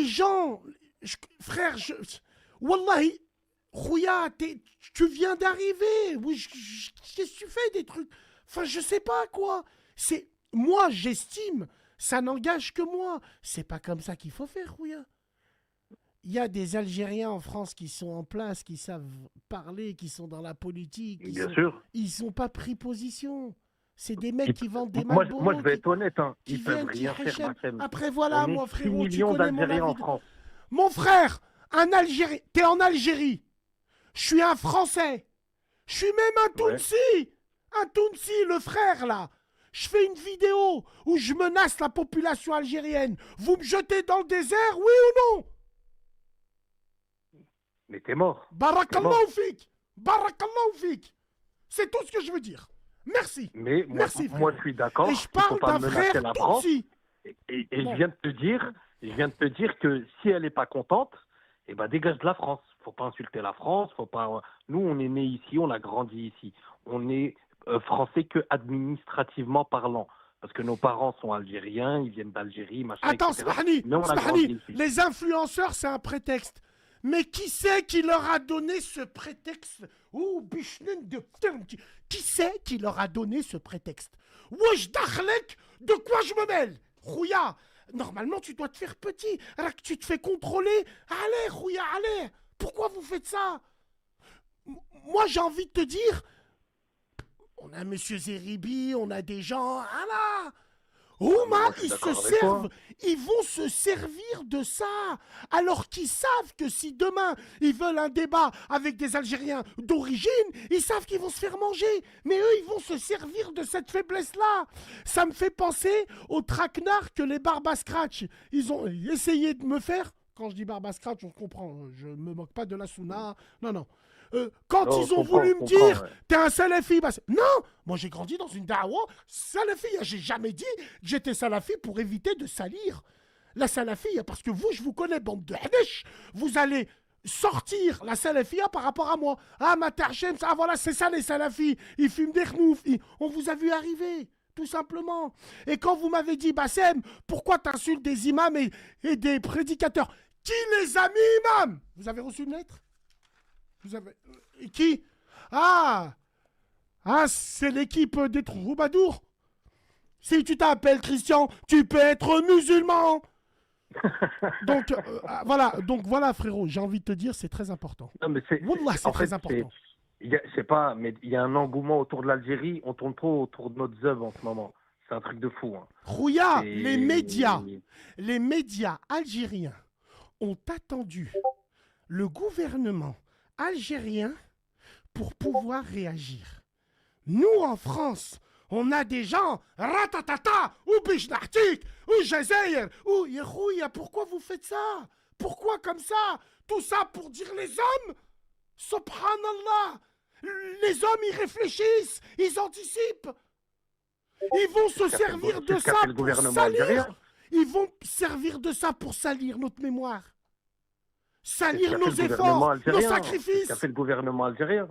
les gens, frère, Wallahi, Rouya, tu viens d'arriver. Oui, qu'est-ce que tu fais des trucs? Enfin, je sais pas quoi. Moi, j'estime, ça n'engage que moi. C'est pas comme ça qu'il faut faire, Rouya. Il y a des Algériens en France qui sont en place, qui savent parler, qui sont dans la politique. Bien sûr. Ils sont pas pris position. C'est des mecs Ils- qui vendent des moi, Malboro, moi, je vais être honnête, hein. qui Ils peuvent viennent, qui rien faire, réchèment. Machem. Après, voilà, On est mon 6 frérot, tu millions connais mon d'Algériens en avis. France. Mon frère, un Algérien, t'es en Algérie. Je suis un Français. Je suis même un Ouais. Tounsi. Un Tounsi, le frère, là. Je fais une vidéo où je menace la population algérienne. Vous me jetez dans le désert, oui ou non? Mais t'es mort. Barakallahu fik. Barakallahu fik. C'est tout ce que je veux dire. Merci. Mais moi, Merci, moi, frérot. je suis d'accord. Et Il je faut parle pas d'un menacer frère la France. Tutsi. Et Bon. je viens de te dire que si elle n'est pas contente, eh ben dégage de la France. Faut pas insulter la France. Faut pas. Nous, on est nés ici, on a grandi ici. On est français que administrativement parlant, parce que nos parents sont algériens, ils viennent d'Algérie, machin, Attends, etc. Smahani, Mais on a grandi Smahani, ici. les influenceurs, c'est un prétexte. Mais qui c'est qui leur a donné ce prétexte? Ouh, bichnen de putain, qui c'est qui leur a donné ce prétexte? Wesh dakhlek, de quoi je me mêle? Rouya, normalement tu dois te faire petit, alors que tu te fais contrôler. Allez, Rouya, allez. Pourquoi vous faites ça? Moi, j'ai envie de te dire, on a Monsieur Zeribi, on a des gens, ah là. Ouma, moi, je suis ils se d'accord avec toi. servent, ils vont se servir de ça, alors qu'ils savent que si demain ils veulent un débat avec des Algériens d'origine, ils savent qu'ils vont se faire manger. Mais eux, ils vont se servir de cette faiblesse-là. Ça me fait penser aux traquenards que les Barbascratch, ils ont essayé de me faire. Quand je dis Barbascratch, on comprend, je ne me moque pas de la Souna. Non, non. Quand Non, ils ont je comprends, voulu je me comprends, dire, ouais. t'es un salafi, bah non, moi j'ai grandi dans une dawa salafi. J'ai jamais dit que j'étais salafi pour éviter de salir la salafia, parce que vous, je vous connais, bande de hanesh, vous allez sortir la salafia par rapport à moi. Ah, Matarchem, ah voilà, c'est ça les salafis, ils fument des khnouf, on vous a vu arriver. Tout simplement. Et quand vous m'avez dit, Bassem, pourquoi t'insultes des imams et des prédicateurs? Qui les a mis imams? Vous avez reçu une lettre? Vous avez... Qui? Ah, c'est l'équipe des troubadours. Si tu t'appelles Christian, tu peux être musulman. Donc, voilà, frérot, j'ai envie de te dire, c'est très important. Non, mais Wallah, c'est en fait, très important. c'est pas, mais il y a un engouement autour de l'Algérie. On tourne trop autour de notre œuvre en ce moment. C'est un truc de fou. Hein. Rouya, Et- les médias algériens ont attendu le gouvernement algérien pour pouvoir réagir. Nous, en France, on a des gens, ratatata, ou Bichnartik, ou Jazeir, ou Yerouya. Pourquoi vous faites ça? Pourquoi comme ça? Tout ça pour dire les hommes? Subhanallah. Les hommes, ils réfléchissent, ils anticipent. Ils vont se servir de ça le pour gouvernement algérien. salir. Ils vont servir de ça pour salir notre mémoire. Salir nos C'est ce qu'a fait le efforts, gouvernement nos algérien. C'est ce sacrifices. qu'a fait le gouvernement algérien.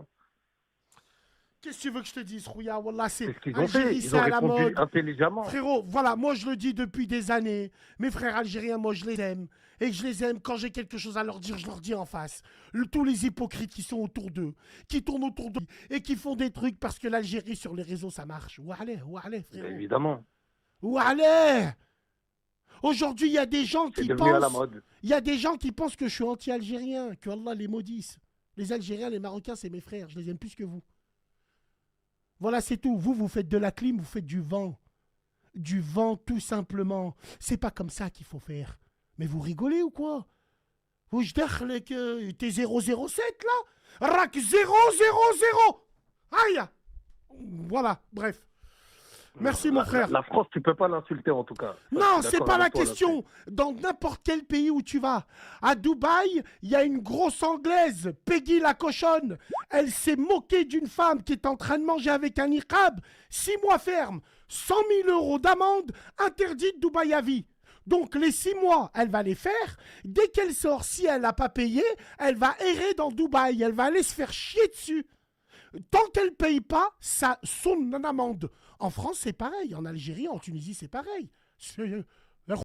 Qu'est-ce que tu veux que je te dise, Rouya? Wallah, C'est c'est ce qu'ils ont fait. Algérie, Ils c'est ont à la répondu mode. intelligemment. Frérot, voilà, moi je le dis depuis des années. Mes frères algériens, moi je les aime. Et je les aime quand j'ai quelque chose à leur dire, je leur dis en face. Tous les hypocrites qui sont autour d'eux, qui tournent autour d'eux et qui font des trucs parce que l'Algérie sur les réseaux ça marche. Oualé, frérot. Évidemment. Oualé. Aujourd'hui, il y a des gens C'est qui devenu à la pensent. mode. Il y a des gens qui pensent que je suis anti-algérien, que Allah les maudisse. Les Algériens, les Marocains, c'est mes frères, je les aime plus que vous. Voilà, c'est tout. Vous faites de la clim, vous faites du vent. Du vent, tout simplement. C'est pas comme ça qu'il faut faire. Mais vous rigolez ou quoi? Vous, je dis que t'es 007 là? Rack 000. Aïe! Voilà, bref. Merci mon frère. La France, tu peux pas l'insulter en tout cas. Non, Je suis c'est d'accord pas la avec toi question. Dans n'importe quel pays où tu vas. À Dubaï, il y a une grosse anglaise, Peggy la cochonne. Elle s'est moquée d'une femme qui est en train de manger avec un niqab. 6 mois ferme, 100 000 euros d'amende, interdite Dubaï à vie. Donc les 6 mois, elle va les faire. Dès qu'elle sort, si elle n'a pas payé, elle va errer dans Dubaï. Elle va aller se faire chier dessus. Tant qu'elle ne paye pas, ça son amende. En France, c'est pareil. En Algérie, en Tunisie, c'est pareil.